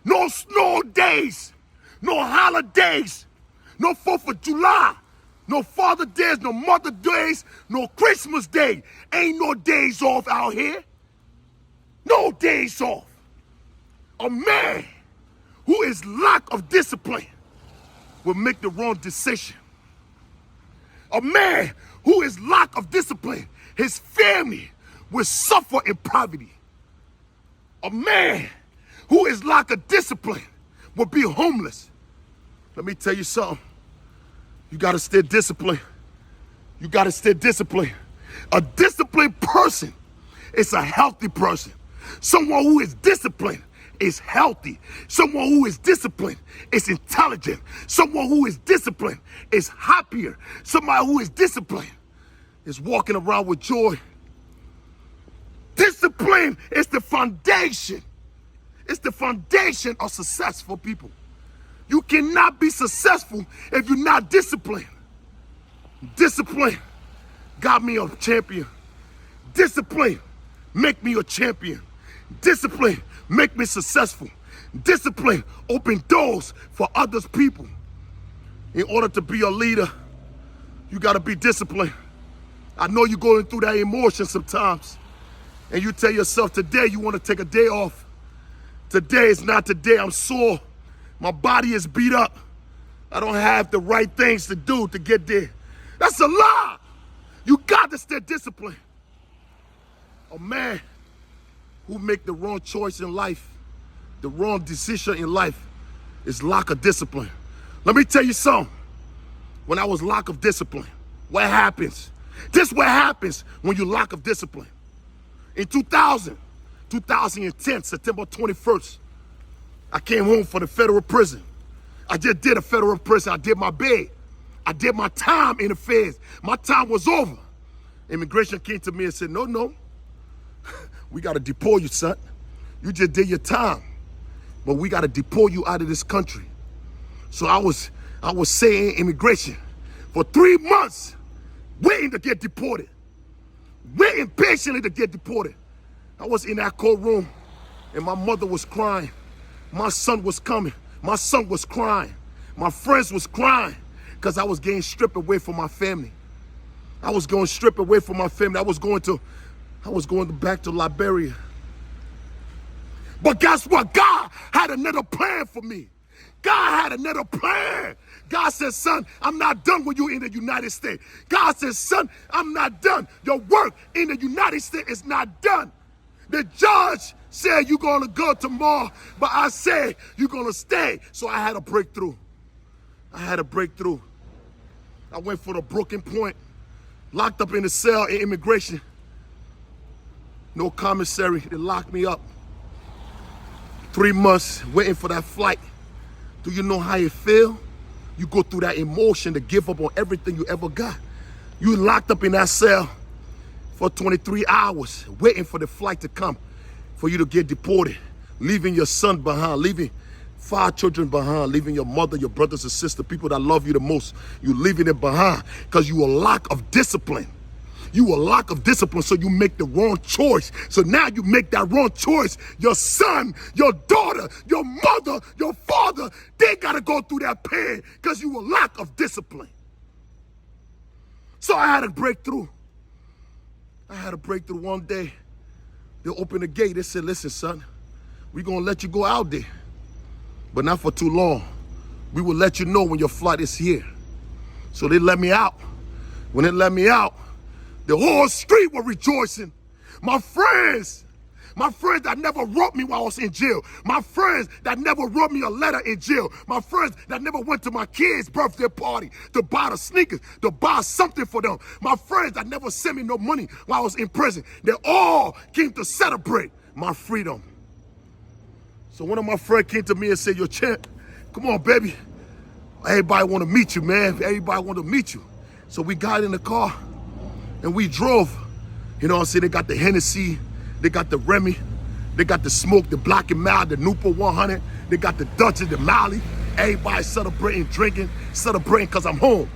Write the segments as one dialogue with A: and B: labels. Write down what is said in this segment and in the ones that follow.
A: No snow days, no holidays, no 4th of July, no Father Days, no Mother Days, no Christmas Day. Ain't no days off out here. No days off. A man who is lack of discipline will make the wrong decision. A man who is lack of discipline, his family will suffer in poverty. A man who is lack of discipline will be homeless. Let me tell you something. You gotta stay disciplined. You gotta stay disciplined. A disciplined person is a healthy person. Someone who is disciplined is healthy. Someone who is disciplined is intelligent. Someone who is disciplined is happier. Somebody who is disciplined is walking around with joy. Discipline is the foundation. It's the foundation of successful people. You cannot be successful if you're not disciplined. Discipline got me a champion. Discipline make me a champion. Discipline make me successful. Discipline open doors for others people. In order to be a leader, you got to be disciplined. I know you're going through that emotion sometimes, and you tell yourself today you want to take a day off. Today is not today. I'm sore. My body is beat up. I don't have the right things to do to get there. That's a lie. You got to stay disciplined. A man who make the wrong choice in life, the wrong decision in life, is lack of discipline. Let me tell you something. When I was lack of discipline, what happens? This is what happens when you lack of discipline. In 2010, September 21st, I came home from the federal prison. I just did a federal prison. I did my bid. I did my time in the feds. My time was over. Immigration came to me and said, no, we got to deport you, son. You just did your time, but we got to deport you out of this country. So I was saying immigration for 3 months, waiting to get deported, waiting patiently to get deported. I was in that courtroom, and my mother was crying. My son was coming. My son was crying. My friends was crying because I was getting stripped away from my family. I was going stripped away from my family. I was going back to Liberia. But guess what? God had another plan for me. God had another plan. God said, son, I'm not done with you in the United States. God said, son, I'm not done. Your work in the United States is not done. The judge said you're going to go tomorrow, but I said you're going to stay. So I had a breakthrough. I went for the broken point, locked up in the cell in immigration. No commissary, they locked me up. 3 months waiting for that flight. Do you know how it feel? You go through that emotion to give up on everything you ever got. You locked up in that cell for 23 hours, waiting for the flight to come, for you to get deported, leaving your son behind, leaving 5 children behind, leaving your mother, your brothers and sisters, people that love you the most. You leaving them behind because you a lack of discipline. You a lack of discipline, so you make the wrong choice. So now you make that wrong choice. Your son, your daughter, your mother, your father, they got to go through that pain because you a lack of discipline. So I had a breakthrough. One day. They opened the gate. They said, listen, son, we're going to let you go out there, but not for too long. We will let you know when your flight is here. So they let me out. When they let me out, the whole street were rejoicing. My friends that never wrote me while I was in jail. My friends that never wrote me a letter in jail. My friends that never went to my kids' birthday party to buy the sneakers, to buy something for them. My friends that never sent me no money while I was in prison. They all came to celebrate my freedom. So one of my friends came to me and said, yo, Champ, come on, baby. Everybody want to meet you, man. Everybody want to meet you. So we got in the car and we drove. You know what I'm saying? They got the Hennessy, they got the Remy, they got the Smoke, the Black and Mild, the Newport 100, they got the Dutch and the Mali. Everybody celebrating, drinking, celebrating because I'm home.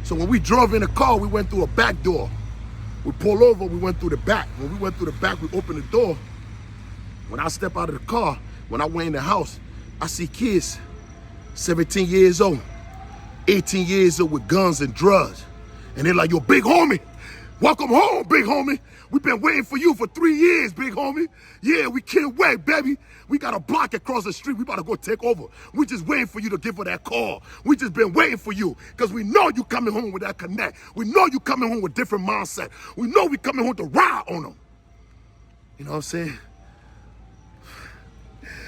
A: So when we drove in the car, we went through a back door. We pulled over, we went through the back. When we went through the back, we opened the door. When I step out of the car, when I went in the house, I see kids, 17 years old, 18 years old with guns and drugs. And they're like, yo, big homie, welcome home, big homie. We've been waiting for you for 3 years, big homie. Yeah, we can't wait, baby. We got a block across the street. We about to go take over. We just waiting for you to give her that call. We just been waiting for you because we know you coming home with that connect. We know you coming home with different mindset. We know we coming home to ride on them. You know what I'm saying?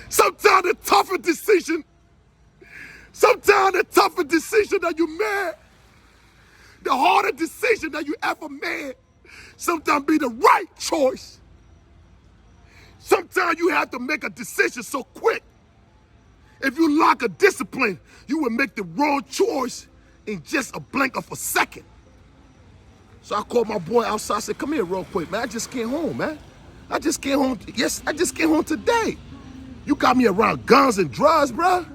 A: Sometimes the tougher decision that you made, the harder decision that you ever made, sometimes be the right choice. Sometimes you have to make a decision so quick. If you lack a discipline, you will make the wrong choice in just a blink of a second. So I called my boy outside. I said, come here real quick, man. I just came home, man. I just came home. Yes, I just came home today. You got me around guns and drugs, bro.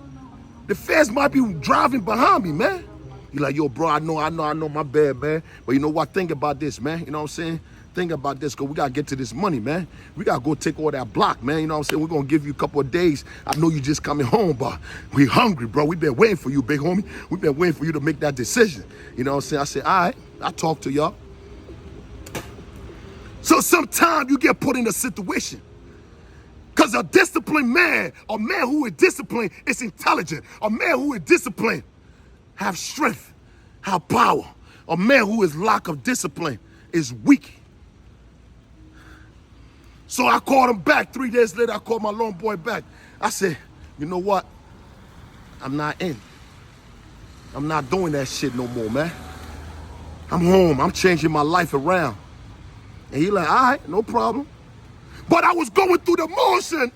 A: The feds might be driving behind me, man. You're like, yo, bro, I know, my bad, man. But you know what? Think about this, man. You know what I'm saying? Think about this, because we got to get to this money, man. We got to go take all that block, man. You know what I'm saying? We're going to give you a couple of days. I know you just coming home, but we hungry, bro. We've been waiting for you, big homie. We've been waiting for you to make that decision. You know what I'm saying? I said, all right, I'll talk to y'all. So sometimes you get put in a situation. Because a disciplined man, a man who is disciplined is intelligent. A man who is disciplined have strength, have power. A man who is lack of discipline is weak. So I called him back. 3 days later, I called my lone boy back. I said, you know what? I'm not in. I'm not doing that shit no more, man. I'm home. I'm changing my life around. And he like, all right, no problem. But I was going through the motion.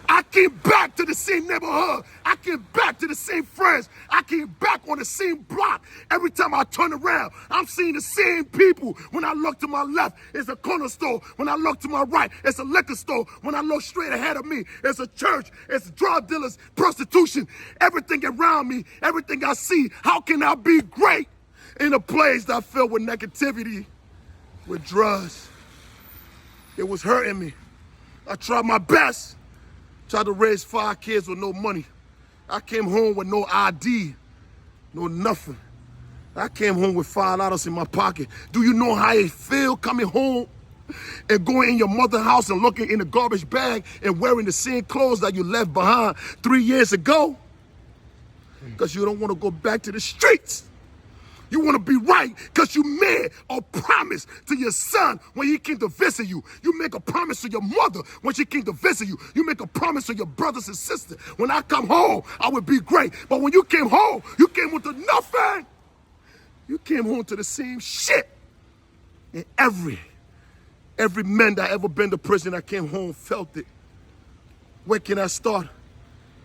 A: I came back to the same neighborhood. I came back to the same friends. I came back on the same block. Every time I turn around, I'm seeing the same people. When I look to my left, it's a corner store. When I look to my right, it's a liquor store. When I look straight ahead of me, it's a church. It's drug dealers, prostitution. Everything around me, everything I see. How can I be great in a place that filled with negativity, with drugs? It was hurting me. I tried my best. Tried to raise 5 kids with no money. I came home with no ID, no nothing. I came home with $5 in my pocket. Do you know how it feel coming home and going in your mother's house and looking in the garbage bag and wearing the same clothes that you left behind 3 years ago? Because you don't want to go back to the streets. You want to be right because you made a promise to your son when he came to visit you. You make a promise to your mother when she came to visit you. You make a promise to your brothers and sisters. When I come home, I will be great. But when you came home, you came home to nothing. You came home to the same shit. And every man that ever been to prison that came home felt it. Where can I start?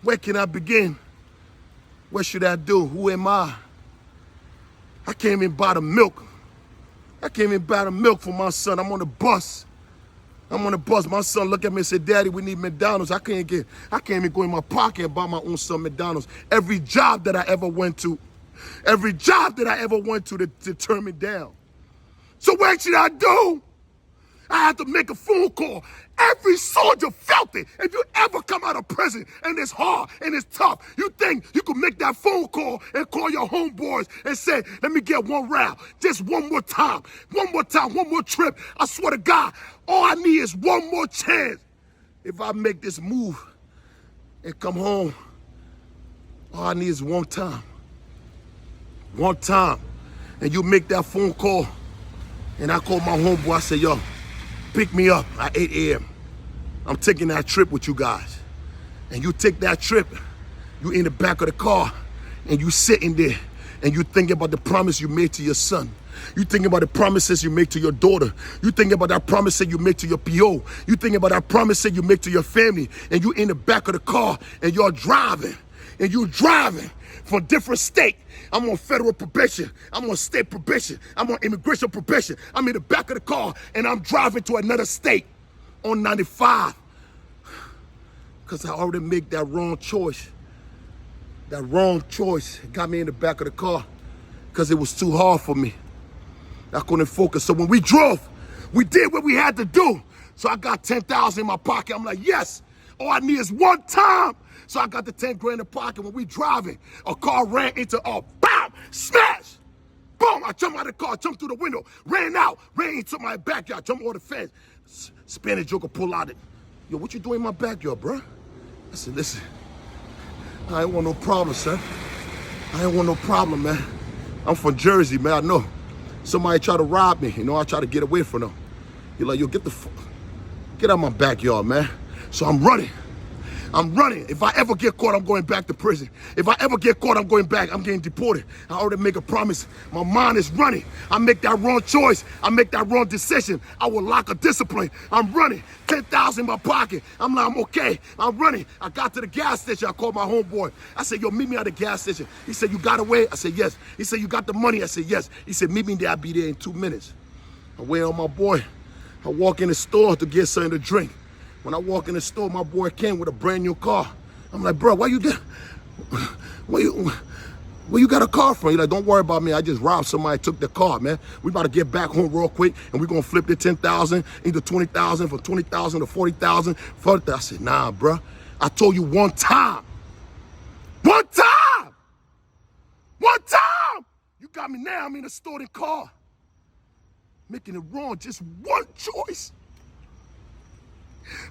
A: Where can I begin? What should I do? Who am I? I came in by the milk. I came in by the milk for my son. I'm on the bus. My son looked at me and said, Daddy, we need McDonald's. I can't even go in my pocket and buy my own son McDonald's. Every job that I ever went to, they turned me down. So what should I do? I had to make a phone call. Every soldier felt it. If you ever come out of prison and it's hard and it's tough, you think you could make that phone call and call your homeboys and say, let me get one round, just one more time, one more trip. I swear to God, all I need is one more chance. If I make this move and come home, all I need is one time. One time. And you make that phone call, and I call my homeboy, I say, yo, pick me up at 8 a.m. I'm taking that trip with you guys. And you take that trip, you in the back of the car, and you sitting there, and you thinking about the promise you made to your son. You thinking about the promises you make to your daughter. You thinking about that promise that you make to your PO. You thinking about that promise that you make to your family. And you in the back of the car, and you're driving. And you're driving from different state. I'm on federal probation. I'm on state probation. I'm on immigration probation. I'm in the back of the car, and I'm driving to another state on 95. Because I already made that wrong choice. That wrong choice got me in the back of the car because it was too hard for me. I couldn't focus. So when we drove, we did what we had to do So I got 10,000 in my pocket. I'm like, yes, all I need is one time. So I got the 10 grand in the pocket. When we driving, a car ran into a bam, smash. Boom, I jumped out of the car, jumped through the window, ran out, ran into my backyard, jumped over the fence. Spanish joker pull out it. Yo, what you doing in my backyard, bro? I said, listen, I ain't want no problem, son. I ain't want no problem, man. I'm from Jersey, man. I know. Somebody try to rob me, you know, I try to get away from them. You're like, yo, get out of my backyard, man. So I'm running. If I ever get caught, I'm going back to prison. If I ever get caught, I'm going back. I'm getting deported. I already make a promise. My mind is running. I make that wrong choice. I make that wrong decision. I will lock a discipline. I'm running. 10,000 in my pocket. I'm like, I'm okay. I'm running. I got to the gas station. I called my homeboy. I said, yo, meet me at the gas station. He said, you got away? I said, yes. He said, you got the money? I said, yes. He said, meet me there. I'll be there in 2 minutes. I wait on my boy. I walk in the store to get something to drink. When I walk in the store, my boy came with a brand new car. I'm like, bro, where you got a car from? He's like, don't worry about me. I just robbed somebody, took the car, man. We about to get back home real quick, and we're going to flip the 10,000 into 20,000, from 20,000 to 40,000. I said, nah, bro. I told you one time. One time! One time! You got me now. I'm in a stolen car. Making it wrong, just one choice.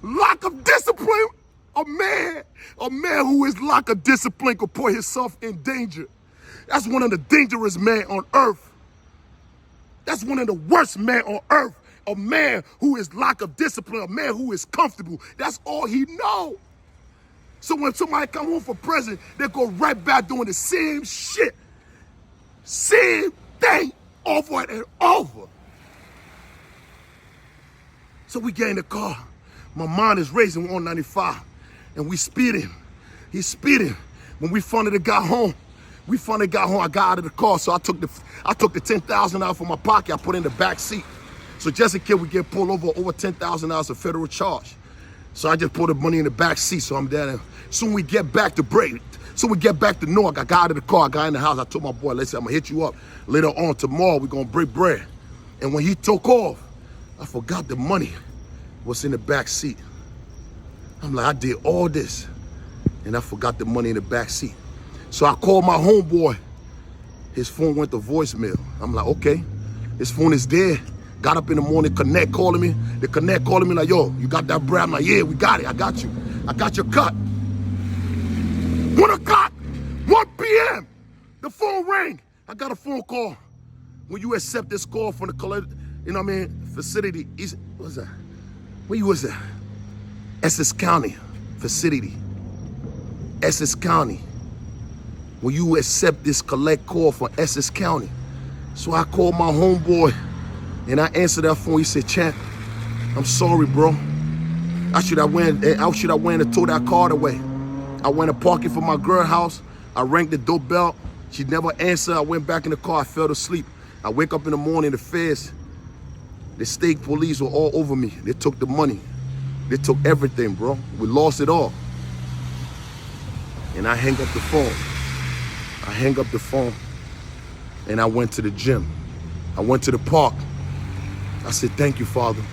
A: Lack of discipline. A man who is lack of discipline could put himself in danger. That's one of the dangerous men on earth. That's one of the worst men on earth. A man who is lack of discipline, a man who is comfortable. That's all he knows. So when somebody come home from prison, they go right back doing the same shit. Same thing over and over. So we get in the car. My mind is racing on 95, and we speeding. He's speeding. When we finally got home, I got out of the car, so I took the 10,000 out from my pocket. I put it in the back seat. So just in case we get pulled over $10,000 of federal charge. So I just put the money in the back seat, so I'm there. Soon we get back to Newark, I got out of the car, I got in the house. I told my boy, listen, I'm gonna hit you up later on tomorrow. We're gonna break bread. And when he took off, I forgot the money was in the back seat. I'm like, I did all this, and I forgot the money in the back seat. So I called my homeboy. His phone went to voicemail. I'm like, okay, his phone is dead. Got up in the morning, Connect calling me. The Connect calling me like, yo, you got that bread? I'm like, yeah, we got it. I got you. I got your cut. 1 o'clock, 1 p.m. The phone rang. I got a phone call. When you accept this call from the, you know what I mean, facility, what's that? Where you was at? Essex County facility. Essex County. When you accept this collect call from Essex County. So I called my homeboy and I answered that phone. He said, Champ, I'm sorry, bro. I should have went and throw that car away. I went to park it for my girl house. I rang the doorbell. She never answered. I went back in the car. I fell asleep. I wake up in the morning, the feds, the state police were all over me. They took the money. They took everything, bro. We lost it all. And I hang up the phone. And I went to the gym. I went to the park. I said, thank you, Father.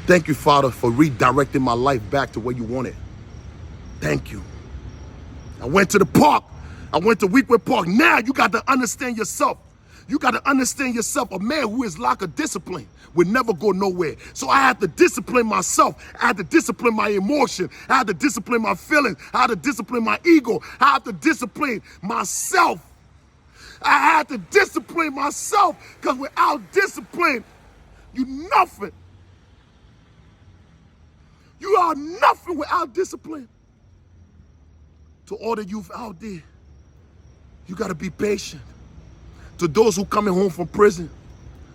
A: Thank you, Father, for redirecting my life back to where you want it. Thank you. I went to the park. I went to Weekwood Park. Now you got to understand yourself. You got to understand yourself. A man who is lack of discipline will never go nowhere. So I had to discipline myself. I had to discipline my emotion. I had to discipline my feelings. I had to discipline my ego. I had to discipline myself. I had to discipline myself, because without discipline, you nothing. You are nothing without discipline. To all the youth out there, you got to be patient. To those who coming home from prison,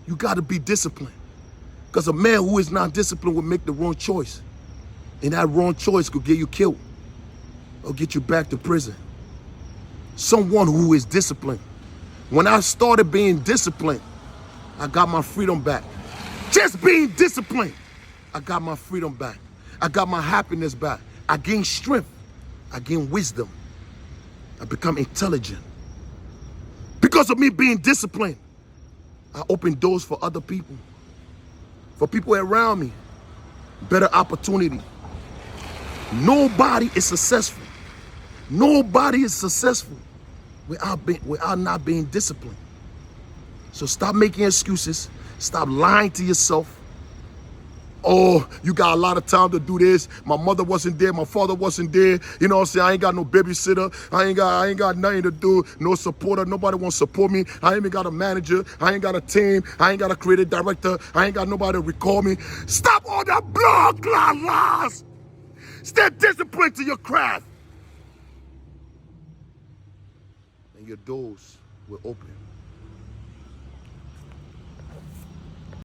A: you got to be disciplined. Because a man who is not disciplined will make the wrong choice. And that wrong choice could get you killed or get you back to prison. Someone who is disciplined. When I started being disciplined, I got my freedom back. Just being disciplined, I got my freedom back. I got my happiness back. I gained strength. I gained wisdom. I become intelligent. Because of me being disciplined, I opened doors for other people, for people around me. better opportunity. Nobody is successful. Nobody is successful without not being disciplined. So stop making excuses. Stop lying to yourself. Oh, you got a lot of time to do this. My mother wasn't there. My father wasn't there. You know what I'm saying? I ain't got no babysitter. I ain't got nothing to do. No supporter. Nobody wants to support me. I ain't even got a manager. I ain't got a team. I ain't got a creative director. I ain't got nobody to record me. Stop all that blood clot lies. Stay disciplined to your craft. And your doors will open.